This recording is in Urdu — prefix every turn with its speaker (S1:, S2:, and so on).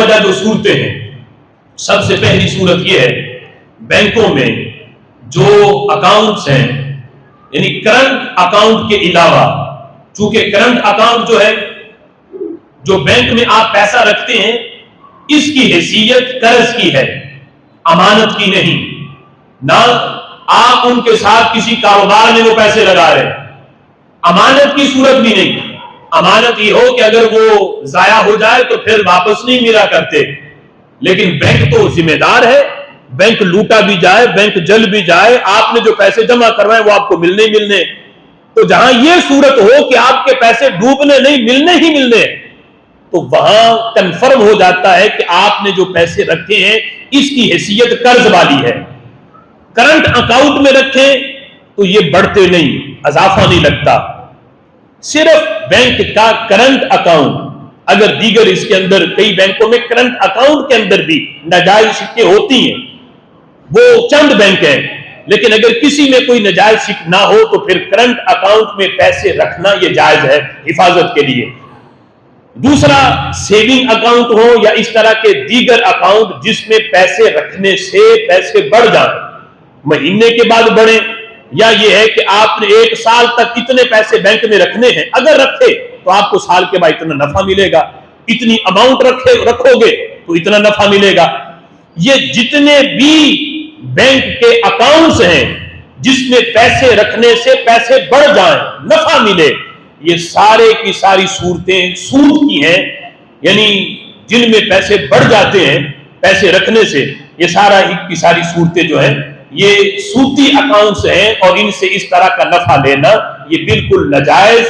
S1: بوجہ جو صورتیں ہیں، سب سے پہلی صورت یہ ہے بینکوں میں جو اکاؤنٹس ہیں، یعنی کرنٹ اکاؤنٹ کے علاوہ، چونکہ کرنٹ اکاؤنٹ جو ہے، جو بینک میں آپ پیسہ رکھتے ہیں، اس کی حیثیت قرض کی ہے، امانت کی نہیں۔ نہ آپ ان کے ساتھ کسی کاروبار میں وہ پیسے لگا رہے ہیں، امانت کی صورت بھی نہیں۔ امانت یہ ہو کہ اگر وہ ضائع ہو جائے تو پھر واپس نہیں ملا کرتے، لیکن بینک تو ذمہ دار ہے، بینک لوٹا بھی جائے، بینک جل بھی جائے، آپ نے جو پیسے جمع کروائے وہ آپ کو ملنے ہی ملنے۔ تو جہاں یہ صورت ہو کہ آپ کے پیسے ڈوبنے نہیں، ملنے ہی ملنے، تو وہاں کنفرم ہو جاتا ہے کہ آپ نے جو پیسے رکھے ہیں اس کی حیثیت قرض والی ہے۔ کرنٹ اکاؤنٹ میں رکھیں تو یہ بڑھتے نہیں، اضافہ نہیں لگتا۔ صرف بینک کا کرنٹ اکاؤنٹ، اگر دیگر اس کے اندر کئی بینکوں میں کرنٹ اکاؤنٹ کے اندر بھی ناجائز سکے ہوتی ہیں، وہ چند بینک ہیں، لیکن اگر کسی میں کوئی ناجائز سکھ نہ ہو تو پھر کرنٹ اکاؤنٹ میں پیسے رکھنا یہ جائز ہے حفاظت کے لیے۔ دوسرا، سیونگ اکاؤنٹ ہو یا اس طرح کے دیگر اکاؤنٹ جس میں پیسے رکھنے سے پیسے بڑھ جائیں، مہینے کے بعد بڑھیں، یا یہ ہے کہ آپ نے ایک سال تک اتنے پیسے بینک میں رکھنے ہیں، اگر رکھے تو آپ کو سال کے بعد اتنا نفع ملے گا، اتنی اماؤنٹ رکھو گے تو اتنا نفع ملے گا۔ یہ جتنے بھی بینک کے اکاؤنٹس ہیں جس میں پیسے رکھنے سے پیسے بڑھ جائیں، نفع ملے، یہ سارے کی ساری صورتیں سود کی ہیں، یعنی جن میں پیسے بڑھ جاتے ہیں پیسے رکھنے سے، یہ سارا کی ساری صورتیں جو ہیں یہ سودی اکاؤنٹس ہیں، اور ان سے اس طرح کا نفع لینا یہ بالکل ناجائز